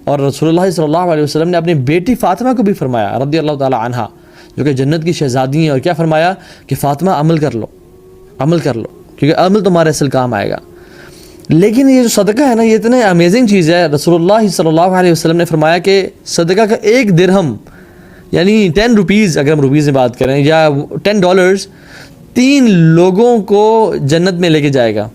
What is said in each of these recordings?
اور رسول اللہ صلی اللہ علیہ وسلم نے اپنی بیٹی فاطمہ کو بھی فرمایا رضی اللہ تعالی عنہا، جو کہ جنت کی شہزادی ہیں، اور کیا فرمایا کہ فاطمہ عمل کر لو، کیونکہ عمل تمہارے اصل کام آئے گا۔ لیکن یہ جو صدقہ ہے نا، یہ اتنے امیزنگ چیز ہے۔ رسول اللہ صلی اللہ علیہ وسلم نے فرمایا کہ صدقہ کا 1 درہم، یعنی 10 روپیز اگر ہم روپیز میں بات کریں، یا $10 3 لوگوں کو جنت میں لے کے جائے گا۔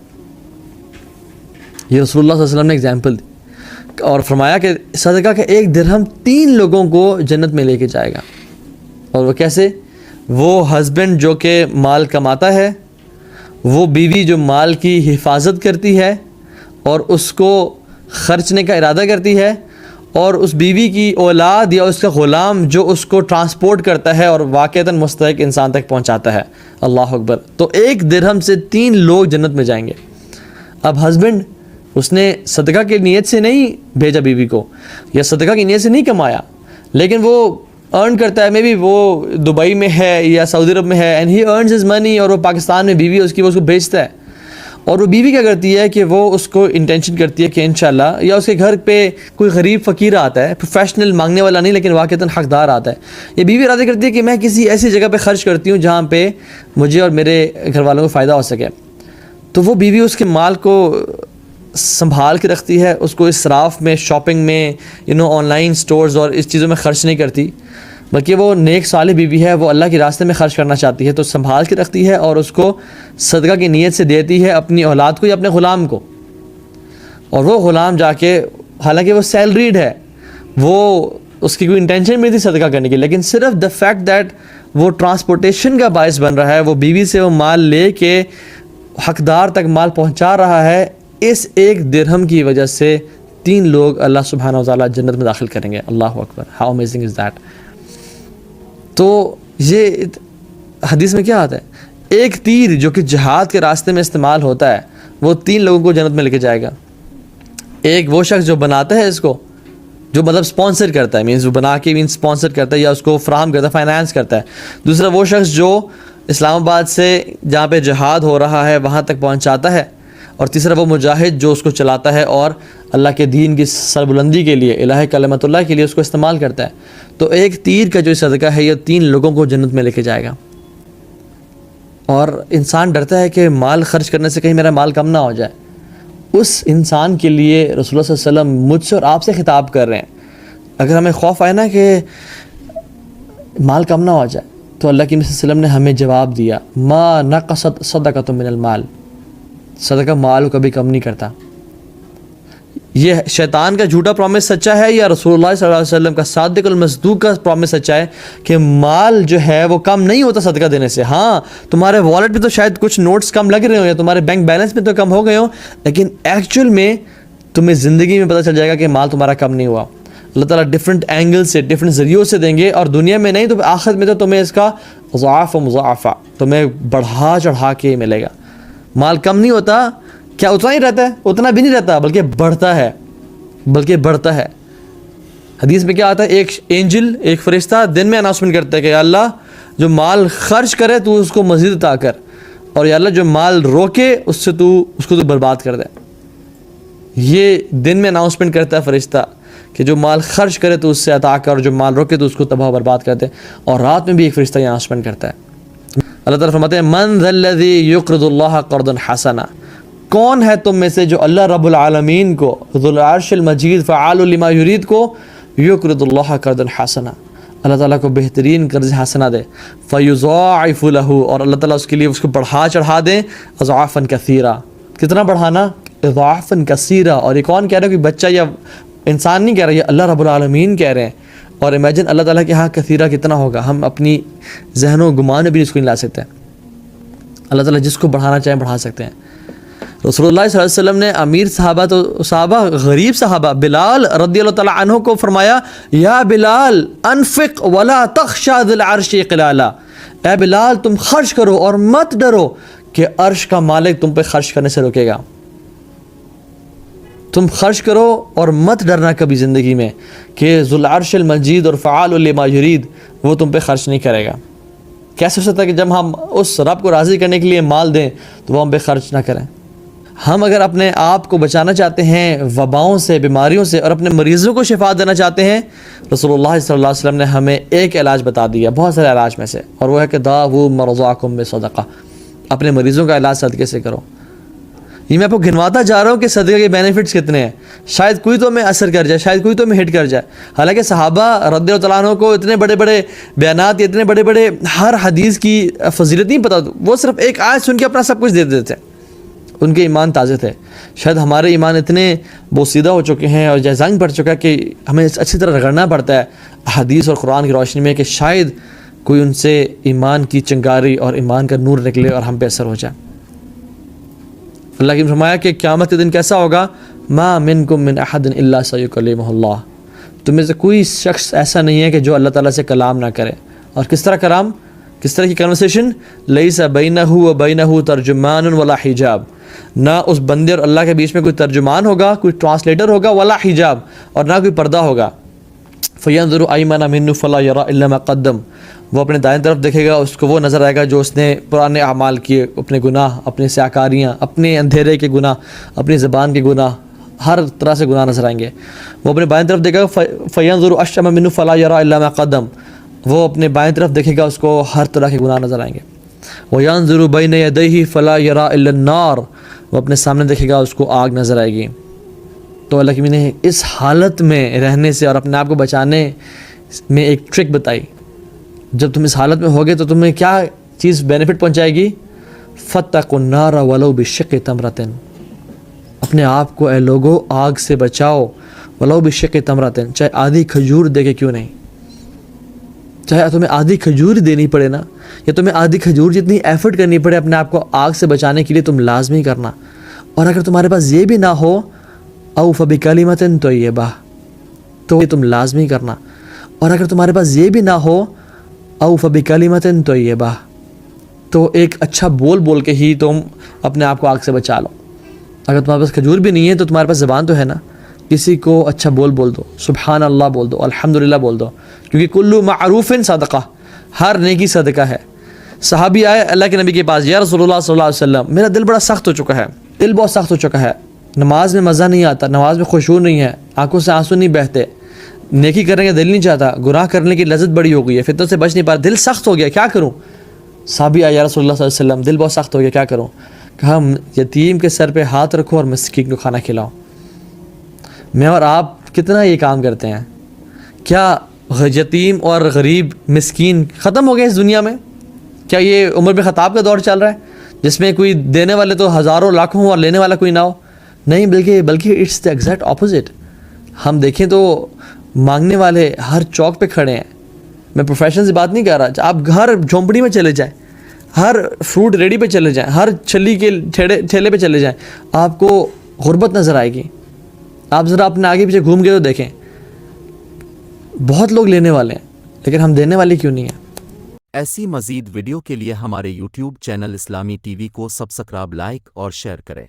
یہ رسول اللہ صلی اللہ علیہ وسلم نے ایگزامپل دی، اور فرمایا کہ صدقہ کا 1 درہم 3 لوگوں کو جنت میں لے کے جائے گا۔ اور وہ کیسے؟ وہ ہسبینڈ جو کہ مال کماتا ہے، وہ بیوی جو مال کی حفاظت کرتی ہے اور اس کو خرچنے کا ارادہ کرتی ہے، اور اس بیوی کی اولاد یا اس کا غلام جو اس کو ٹرانسپورٹ کرتا ہے اور واقعتاً مستحق انسان تک پہنچاتا ہے۔ اللہ اکبر۔ تو 1 درہم سے 3 لوگ جنت میں جائیں گے۔ اب ہسبینڈ اس نے صدقہ کی نیت سے نہیں بھیجا بیوی کو، یا صدقہ کی نیت سے نہیں کمایا، لیکن وہ ارن کرتا ہے، میں بھی وہ دبئی میں ہے یا سعودی عرب میں ہے، اینڈ ہی ارنز ہز منی، اور وہ پاکستان میں بیوی اس کی وہ اس کو بھیجتا ہے، اور وہ بیوی کیا کرتی ہے کہ وہ اس کو انٹینشن کرتی ہے کہ انشاءاللہ، یا اس کے گھر پہ کوئی غریب فقیر آتا ہے، پروفیشنل مانگنے والا نہیں لیکن واقعتاً حقدار آتا ہے، یہ بیوی ارادہ کرتی ہے کہ میں کسی ایسی جگہ پہ خرچ کرتی ہوں جہاں پہ مجھے اور میرے گھر والوں کو فائدہ ہو سکے۔ تو وہ بیوی اس کے مال کو سنبھال کے رکھتی ہے، اس کو اسراف میں، شاپنگ میں، آن لائن سٹورز اور اس چیزوں میں خرچ نہیں کرتی، بلکہ وہ نیک صالح بیوی ہے، وہ اللہ کے راستے میں خرچ کرنا چاہتی ہے، تو سنبھال کے رکھتی ہے اور اس کو صدقہ کی نیت سے دیتی ہے اپنی اولاد کو یا اپنے غلام کو۔ اور وہ غلام جا کے، حالانکہ وہ سیلریڈ ہے، وہ اس کی کوئی انٹینشن نہیں تھی صدقہ کرنے کی، لیکن صرف دا فیکٹ دیٹ وہ ٹرانسپورٹیشن کا باعث بن رہا ہے، وہ بیوی سے وہ مال لے کے حقدار تک مال پہنچا رہا ہے، اس 1 درہم کی وجہ سے 3 لوگ اللہ سبحانہ وتعالیٰ جنت میں داخل کریں گے۔ اللہ اکبر، ہاؤ امیزنگ از دیٹ۔ تو یہ حدیث میں کیا آتا ہے؟ 1 تیر جو کہ جہاد کے راستے میں استعمال ہوتا ہے، وہ 3 لوگوں کو جنت میں لے کے جائے گا۔ ایک وہ شخص جو بناتا ہے اس کو، جو مطلب سپانسر کرتا ہے، مینس وہ بنا کے سپانسر کرتا ہے یا اس کو فراہم کرتا ہے، فائنانس کرتا ہے۔ دوسرا وہ شخص جو اسلام آباد سے جہاں پہ جہاد ہو رہا ہے وہاں تک پہنچاتا ہے، اور تیسرا وہ مجاہد جو اس کو چلاتا ہے اور اللہ کے دین کی سربلندی کے لیے، الہ کلمت اللہ کے لیے اس کو استعمال کرتا ہے۔ تو 1 تیر کا جو صدقہ ہے یہ 3 لوگوں کو جنت میں لے کے جائے گا۔ اور انسان ڈرتا ہے کہ مال خرچ کرنے سے کہیں میرا مال کم نہ ہو جائے۔ اس انسان کے لیے رسول اللہ صلی اللہ علیہ وسلم مجھ سے اور آپ سے خطاب کر رہے ہیں۔ اگر ہمیں خوف آئے نا کہ مال کم نہ ہو جائے، تو اللہ کے نبی صلی اللہ علیہ وسلم نے ہمیں جواب دیا، ما نقصت صدقۃ من المال، صدقہ مال کو کبھی کم نہیں کرتا۔ یہ شیطان کا جھوٹا پرومس سچا ہے یا رسول اللہ صلی اللہ علیہ وسلم کا صادق المصدوق کا پرومس سچا ہے کہ مال جو ہے وہ کم نہیں ہوتا صدقہ دینے سے؟ ہاں، تمہارے والیٹ میں تو شاید کچھ نوٹس کم لگ رہے ہوں یا تمہارے بینک بیلنس میں تو کم ہو گئے ہوں، لیکن ایکچوئل میں تمہیں زندگی میں پتہ چل جائے گا کہ مال تمہارا کم نہیں ہوا۔ اللہ تعالیٰ ڈفرینٹ اینگل سے، ڈفرینٹ ذریعوں سے دیں گے، اور دنیا میں نہیں تو آخرت میں تو تمہیں اس کا اضعاف و مضاعفہ تمہیں بڑھا چڑھا کے ملے گا۔ مال کم نہیں ہوتا، کیا اتنا ہی رہتا ہے؟ اتنا بھی نہیں رہتا، بلکہ بڑھتا ہے۔ حدیث میں کیا آتا ہے؟ ایک اینجل، ایک فرشتہ دن میں اناؤنسمنٹ کرتا ہے کہ یا اللہ جو مال خرچ کرے تو اس کو مزید عطا کر، اور یا اللہ جو مال روکے اس سے تو اس کو تو برباد کر دے۔ یہ دن میں اناؤنسمنٹ کرتا ہے فرشتہ کہ جو مال خرچ کرے تو اس سے عطا کر، اور جو مال روکے تو اس کو تباہ و برباد کر دے۔ اور رات میں بھی ایک فرشتہ یہ اناؤنسمنٹ کرتا ہے۔ اللہ تعالیٰ فرماتے ہیں من ذا الذی یقرض اللہ قرضا حسنا، کون ہے تم میں سے جو اللہ رب العالمین کو، ذو العرش المجید فعال لما یرید کو، یقرض اللہ قرضا حسنا، اللہ تعالیٰ کو بہترین قرض حسنہ دے، فیضاعف لہ، اور اللہ تعالیٰ اس کے لیے اس کو بڑھا چڑھا دیں، اضعافا کثیرا، کتنا بڑھانا؟ اضعافا کثیرا۔ اور یہ کون کہہ رہا ہے؟ کہ بچہ یا انسان نہیں کہہ رہا، یہ اللہ رب العالمین کہہ رہے ہیں۔ اور امیجن اللہ تعالیٰ کے ہاں کثیرہ کتنا ہوگا، ہم اپنی ذہن و گمان میں بھی اس کو نہیں لا سکتے۔ اللہ تعالیٰ جس کو بڑھانا چاہیں بڑھا سکتے ہیں۔ رسول اللہ صلی اللہ علیہ وسلم نے امیر صحابہ غریب صحابہ بلال رضی اللہ تعالیٰ عنہ کو فرمایا، یا بلال انفق ولا تخشى ذی العرش اقلالا، اے بلال تم خرچ کرو اور مت ڈرو کہ عرش کا مالک تم پہ خرچ کرنے سے روکے گا۔ تم خرچ کرو اور مت ڈرنا کبھی زندگی میں کہ ذو العرش المجید اور فعال لما یرید وہ تم پہ خرچ نہیں کرے گا۔ کیسے ہو سکتا ہے کہ جب ہم اس رب کو راضی کرنے کے لیے مال دیں تو وہ ہم پہ خرچ نہ کریں؟ ہم اگر اپنے آپ کو بچانا چاہتے ہیں وباؤں سے، بیماریوں سے، اور اپنے مریضوں کو شفا دینا چاہتے ہیں، رسول اللہ صلی اللہ علیہ وسلم نے ہمیں ایک علاج بتا دیا بہت سارے علاج میں سے، اور وہ ہے کہ داؤ مرضاکم بصدقہ، اپنے مریضوں کا علاج صدقے سے کرو۔ یہ میں آپ کو گنواتا جا رہا ہوں کہ صدقے کے بینیفٹس کتنے ہیں، شاید کوئی تو میں اثر کر جائے، شاید کوئی تو میں ہٹ کر جائے۔ حالانکہ صحابہ رضی اللہ تعالیٰ عنہ کو اتنے بڑے بڑے بیانات، اتنے بڑے بڑے ہر حدیث کی فضیلت نہیں پتہ، وہ صرف ایک آیت سن کے اپنا سب کچھ دے دیتے تھے، ان کے ایمان تازے تھے۔ شاید ہمارے ایمان اتنے بوسیدہ ہو چکے ہیں اور جیزنگ پڑ چکا ہے کہ ہمیں اچھی طرح رگڑنا پڑتا ہے حدیث اور قرآن کی روشنی میں، کہ شاید کوئی ان سے ایمان کی چنگاری اور ایمان کا نور نکلے اور ہم پہ اثر ہو جائے۔ اللہ کی فرمایا کہ قیامت کے دن کیسا ہوگا، ما منکم من احد الا سیکلمہ اللہ، تم میں سے کوئی شخص ایسا نہیں ہے کہ جو اللہ تعالیٰ سے کلام نہ کرے۔ اور کس طرح کلام، کس طرح کی کنورسیشن، لیس بینہ و بینہ ترجمان ولا حجاب، نہ اس بندے اور اللہ کے بیچ میں کوئی ترجمان ہوگا، کوئی ٹرانسلیٹر ہوگا، ولا حجاب، اور نہ کوئی پردہ ہوگا۔ فینظر ایمن منہ فلا یری الا ما قدم، وہ اپنے دائیں طرف دیکھے گا، اس کو وہ نظر آئے گا جو اس نے پرانے اعمال کیے، اپنے گناہ، اپنے سیاکاریاں، اپنے اندھیرے کے گناہ، اپنی زبان کے گناہ، ہر طرح سے گناہ نظر آئیں گے۔ وہ اپنے بائیں طرف دیکھے گا، فینظر اشأم منہ فلا یری الا ما قدم، وہ اپنے بائیں طرف دیکھے گا، اس کو ہر طرح کے گناہ نظر آئیں گے۔ وینظر بین یدیہ فلا یری الا النار، وہ اپنے سامنے دیکھے گا، اس کو آگ نظر آئے گی۔ تو اللہ کی نے اس حالت میں رہنے سے اور اپنے آپ کو بچانے میں ایک ٹرک بتائی، جب تم اس حالت میں ہوگے تو تمہیں کیا چیز بینیفٹ پہنچائے گی، فاتقوا النار ولو بشق تمرۃ، اپنے آپ کو اے لوگو آگ سے بچاؤ، ولو بشق تمرۃ، چاہے آدھی کھجور دے کے کیوں نہیں، چاہے تمہیں آدھی کھجور دینی پڑے نا، یا تمہیں آدھی کھجور جتنی ایفرٹ کرنی پڑے اپنے آپ کو آگ سے بچانے کے لیے، تم لازمی کرنا۔ اور اگر تمہارے پاس یہ بھی نہ ہو، او فبکلمۃ طیبہ، تو یہ تم لازمی کرنا۔ اور اگر تمہارے پاس یہ بھی نہ ہو، او فبکلمۃ طیبہ، تو ایک اچھا بول کے ہی تم اپنے آپ کو آگ سے بچا لو۔ اگر تمہارے پاس کھجور بھی نہیں ہے تو تمہارے پاس زبان تو ہے نا، کسی کو اچھا بول دو، سبحان اللہ بول دو، الحمدللہ بول دو، کیونکہ کل معروف صدقہ، ہر نیکی صدقہ ہے۔ صحابی آئے اللہ کے نبی کے پاس، یا رسول اللہ صلی اللہ علیہ وسلم، میرا دل بڑا سخت ہو چکا ہے، دل بہت سخت ہو چکا ہے، نماز میں مزہ نہیں آتا، نماز میں خشوع نہیں ہے، آنکھوں سے آنسو نہیں بہتے، نیکی کرنے کا دل نہیں چاہتا، گناہ کرنے کی لذت بڑی ہو گئی ہے، فتنوں سے بچ نہیں پا رہا، دل سخت ہو گیا، کیا کروں؟ صحابی آئے، یا رسول اللہ صلی اللہ علیہ وسلم، دل بہت سخت ہو گیا، کیا کروں؟ کہا یتیم کے سر پہ ہاتھ رکھو اور مسکین کو کھانا کھلاؤ۔ میں اور آپ کتنا یہ کام کرتے ہیں؟ کیا یتیم اور غریب مسکین ختم ہو گئے اس دنیا میں؟ کیا یہ عمر بن خطاب کا دور چل رہا ہے جس میں کوئی دینے والے تو ہزاروں لاکھوں ہوں اور لینے والا کوئی نہ ہو؟ نہیں، بلکہ اٹس دا ایگزیکٹ اپوزٹ۔ ہم دیکھیں تو مانگنے والے ہر چوک پہ کھڑے ہیں۔ میں پروفیشن سے بات نہیں کر رہا، آپ ہر جھونپڑی میں چلے جائیں، ہر فروٹ ریڈی پہ چلے جائیں، ہر چھلی کے ٹھیلے پہ چلے جائیں، آپ کو غربت نظر آئے گی۔ آپ ذرا اپنے آگے پیچھے گھوم کے تو دیکھیں، بہت لوگ لینے والے ہیں لیکن ہم دینے والے کیوں نہیں ہیں؟ ایسی مزید ویڈیو کے لیے ہمارے YouTube چینل اسلامی ٹی وی کو سبسکرائب، لائک اور شیئر کریں۔